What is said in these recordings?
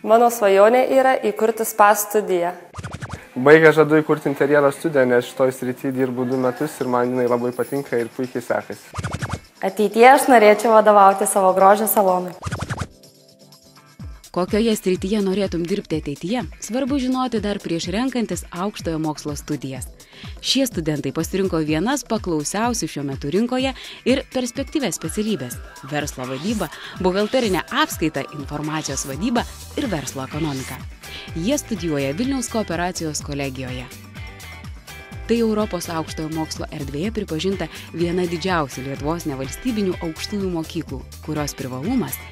Mano svajonė yra įkurti spa studiją. Baigę žadu įkurti interjero studiją, nes šitoj srity dirbu 2 metus ir man jinai labai patinka ir puikiai sekasi. Ateityje aš norėčiau vadovauti savo grožio salonui. Kokioje srityje norėtum dirbti ateityje, svarbu žinoti dar prieš renkantis aukštojo mokslo studijas. Šie studentai pasirinko vienas paklausiausių šiuo metu rinkoje ir perspektyvės specialybės – verslo vadyba, buhalterinė apskaita, informacijos vadyba ir verslo ekonomika. Jie studijuoja Vilniaus kooperacijos kolegijoje. Tai Europos aukštojo mokslo erdvėje pripažinta viena didžiausių Lietuvos nevalstybinių aukštųjų mokyklų, kurios privalumas –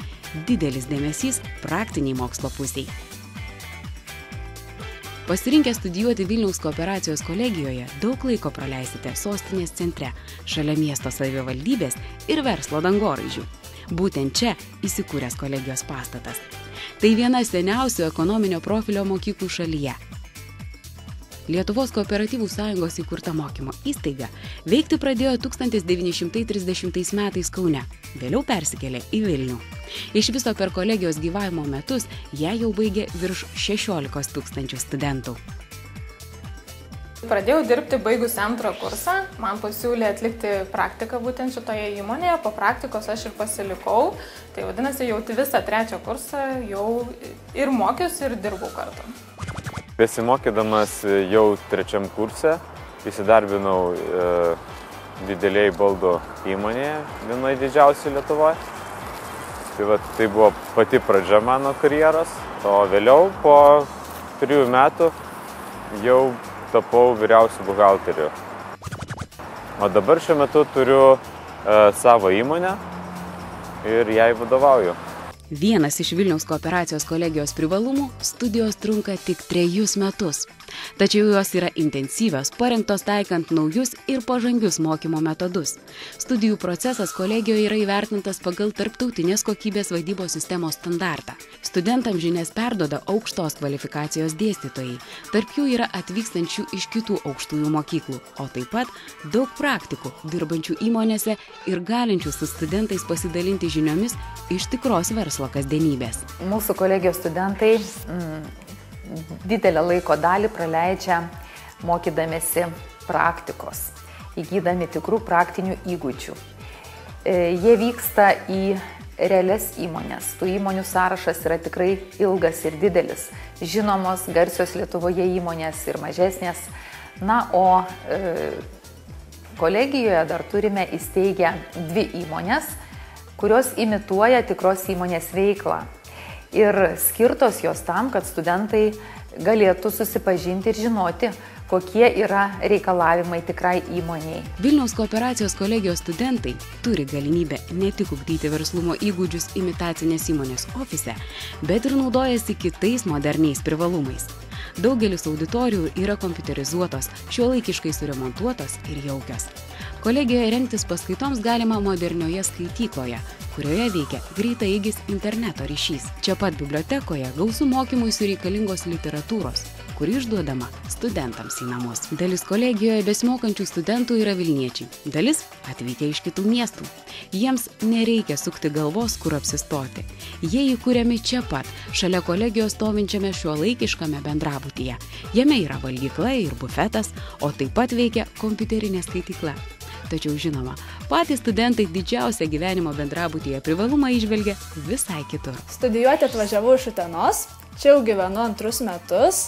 didelis dėmesys praktiniai mokslo pusiai. Pasirinkę studijuoti Vilniaus kooperacijos kolegijoje, daug laiko praleisite sostinės centre, šalia miesto savivaldybės ir verslo dangoraižių. Būtent čia įsikūręs kolegijos pastatas. Tai viena seniausių ekonominio profilio mokyklų šalyje. Lietuvos kooperatyvų sąjungos įkurta mokymo įstaiga veikti pradėjo 1930 metais Kaune, vėliau persikėlė į Vilnių. Iš viso per kolegijos gyvavimo metus ją jau baigė virš 16 000 studentų. Pradėjau dirbti baigus 2 kursą, man pasiūlė atlikti praktiką būtent šitoje įmonėje, po praktikos aš ir pasilikau, tai vadinasi jau visą 3 kursą jau ir mokiausi ir dirbau kartu. Besimokydamas jau 3 kurse įsidarbinau dideliai baldų įmonėje, vienoje didžiausių Lietuvoje. Tai buvo pati pradžia mano karjeros, o vėliau po 3 metų jau tapau vyriausiu buhalteriu. O dabar šiuo metu turiu savo įmonę ir jai vadovauju. Vienas iš Vilniaus kooperacijos kolegijos privalumų – studijos trunka tik 3 metus. Tačiau jos yra intensyvios, parengtos taikant naujus ir pažangius mokymo metodus. Studijų procesas kolegijoje yra įvertintas pagal tarptautinės kokybės vadybos sistemos standartą. Studentams žinias perduoda aukštos kvalifikacijos dėstytojai. Tarp jų yra atvykstančių iš kitų aukštųjų mokyklų, o taip pat daug praktikų, dirbančių įmonėse ir galinčių su studentais pasidalinti žiniomis iš tikros verslo kasdienybės. Mūsų kolegijos studentai didelę laiko dalį praleidžia mokydamėsi praktikos, įgydami tikrų praktinių įgūdžių. Jie vyksta į realias įmonės. Tų įmonių sąrašas yra tikrai ilgas ir didelis. Žinomos, garsios Lietuvoje įmonės ir mažesnės. Na, o kolegijoje dar turime įsteigę 2 įmonės, kurios imituoja tikros įmonės veiklą. Ir skirtos jos tam, kad studentai galėtų susipažinti ir žinoti, kokie yra reikalavimai tikrai įmoniai. Vilniaus kooperacijos kolegijos studentai turi galimybę ne tik ugdyti verslumo įgūdžius imitacinės įmonės ofise, bet ir naudojasi kitais moderniais privalumais. Daugelis auditorijų yra kompiuterizuotos, šiuolaikiškai suremontuotos ir jaukios. Kolegijoje rengtis paskaitoms galima modernioje skaitykloje, kurioje veikia greitaeigis interneto ryšys. Čia pat bibliotekoje gausu mokymuisi reikalingos literatūros, kuri išduodama studentams į namus. Dalis kolegijoje besimokančių studentų yra vilniečiai, dalis atvykę iš kitų miestų. Jiems nereikia sukti galvos, kur apsistoti. Jie įkuriami čia pat, šalia kolegijos stovinčiame šiuolaikiškame bendrabutyje. Jame yra valgykla ir bufetas, o taip pat veikia kompiuterinė skaitykla. Tačiau žinoma, patys studentai didžiausią gyvenimo bendrabutyje privalumą įžvelgia visai kitur. Studijuoti atvažiavau iš Utenos, čia jau gyvenu 2 metus.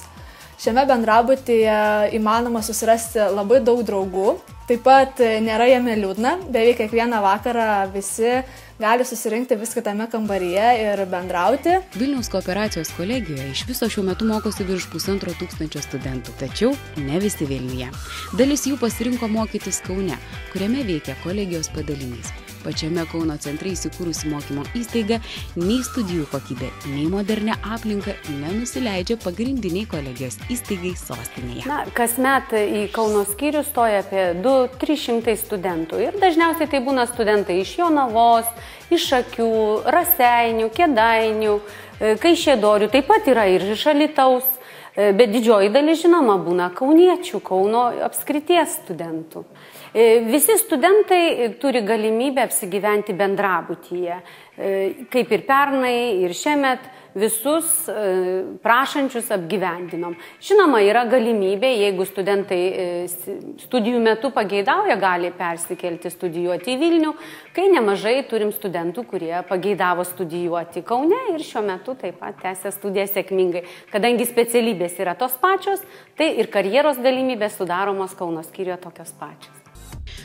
Šiame bendrabutyje įmanoma susirasti labai daug draugų. Taip pat nėra jame liūdna, beveik kiekvieną vakarą visi gali susirinkti vis kitame kambaryje ir bendrauti. Vilniaus kooperacijos kolegijoje iš viso šiuo metu mokosi virš 1500 studentų, tačiau ne visi Vilniuje. Dalis jų pasirinko mokytis Kaune, kuriame veikia kolegijos padalinys. Pačiame Kauno centre įsikūrusi mokymo įstaiga nei studijų kokybė, nei modernia aplinka nenusileidžia pagrindiniai kolegijos įstaigai sostinėje. Kasmet į Kauno skyrių stoja apie 200–300 studentų ir dažniausiai tai būna studentai iš Jonavos, iš Šakių, Raseinių, Kėdainių, Kaišiadorių, taip pat yra ir iš Alytaus, bet didžioji dalis žinoma būna kauniečių, Kauno apskrities studentų. Visi studentai turi galimybę apsigyventi bendrabutyje. Kaip ir pernai, ir šiemet visus prašančius apgyvendinom. Žinoma, yra galimybė, jeigu studentai studijų metu pageidauja, gali persikelti studijuoti į Vilnių, kai nemažai turim studentų, kurie pageidavo studijuoti Kaune ir šiuo metu taip pat tęsia studijas sėkmingai. Kadangi specialybės yra tos pačios, tai ir karjeros galimybės sudaromos Kauno skyriuje tokios pačios.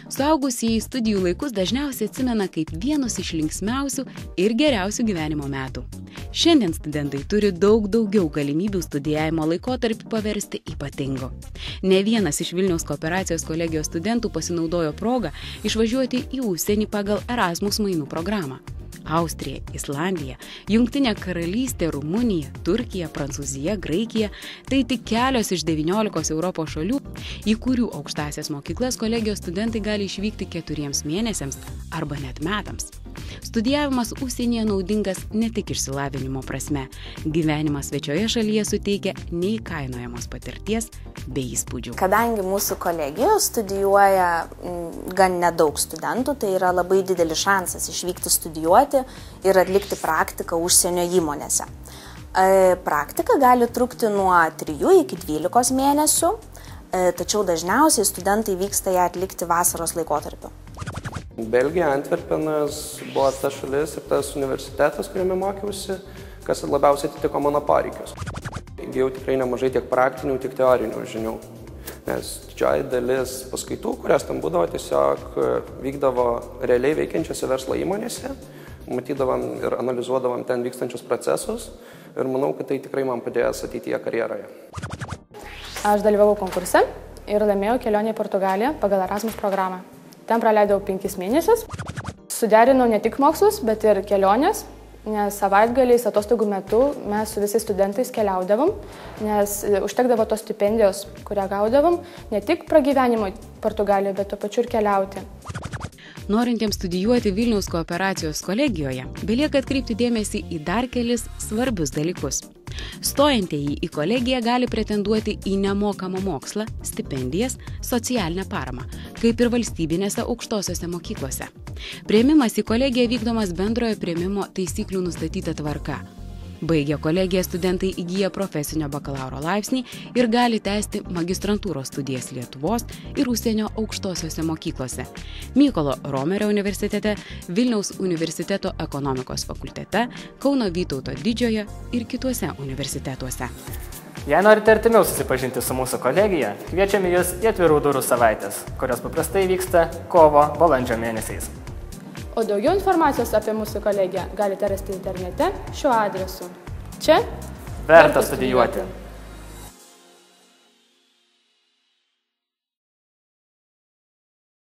Suaugusieji studijų laikus dažniausiai atsimena kaip vienus iš linksmiausių ir geriausių gyvenimo metų. Šiandien studentai turi daug daugiau galimybių studijavimo laikotarpį paversti ypatingu. Ne vienas iš Vilniaus kooperacijos kolegijos studentų pasinaudojo progą išvažiuoti į užsienį pagal Erasmus mainų programą. Austrija, Islandija, Jungtinė karalystė, Rumunija, Turkija, Prancūzija, Graikija – tai tik kelios iš 19 Europos šalių, į kurių aukštąsias mokyklas kolegijos studentai gali išvykti 4 mėnesiams arba net metams. Studijavimas užsienyje naudingas ne tik išsilavinimo prasme. Gyvenimas svečioje šalyje suteikia neįkainojamos patirties bei įspūdžių. Kadangi mūsų kolegijoje studijuoja gan nedaug studentų, tai yra labai didelis šansas išvykti studijuoti ir atlikti praktiką užsienio įmonėse. Praktika gali trukti nuo 3 iki 12 mėnesių, tačiau dažniausiai studentai vyksta ją atlikti vasaros laikotarpiu. Belgija, Antverpenas buvo ta šalis ir tas universitetas, kuriame mokiausi, kas labiausiai atitiko mano poreikius. Įgijau tikrai nemažai tiek praktinių, tiek teorinių žinių, nes didžioji dalis paskaitų, kurias tam būdavo, tiesiog vykdavo realiai veikiančiose verslo įmonėse, matydavom ir analizuodavom ten vykstančius procesus ir manau, kad tai tikrai man padės ateityje karjeroje. Aš dalyvavau konkurse ir laimėjau kelionę į Portugaliją pagal Erasmus programą. Ten praleidau 5 mėnesius. Suderinau ne tik mokslus, bet ir kelionės, nes savaitgaliais atostogų metu mes su visais studentais keliaudavom, nes užtekdavo tos stipendijos, kurią gaudavom, ne tik pragyvenimo Portugalijoje, bet tuo pačiu ir keliauti. Norintiems studijuoti Vilniaus kooperacijos kolegijoje, belieka atkreipti dėmesį į dar kelis svarbius dalykus. Stojantieji į kolegiją gali pretenduoti į nemokamą mokslą, stipendijas, socialinę paramą, kaip ir valstybinėse aukštosiose mokyklose. Priėmimas į kolegiją vykdomas bendrojo priėmimo taisyklių nustatyta tvarka. Baigę kolegiją studentai įgyja profesinio bakalauro laipsnį ir gali tęsti magistrantūros studijas Lietuvos ir užsienio aukštosiose mokyklose – Mykolo Romerio universitete, Vilniaus universiteto ekonomikos fakultete, Kauno Vytauto Didžiojo ir kituose universitetuose. Jei norite artimiau susipažinti su mūsų kolegija, kviečiame Jūs į atvirų durų savaitės, kurios paprastai vyksta kovo-balandžio mėnesiais. O daugiau informacijos apie mūsų kolegiją galite rasti internete šiuo adresu. Čia verta studijuoti.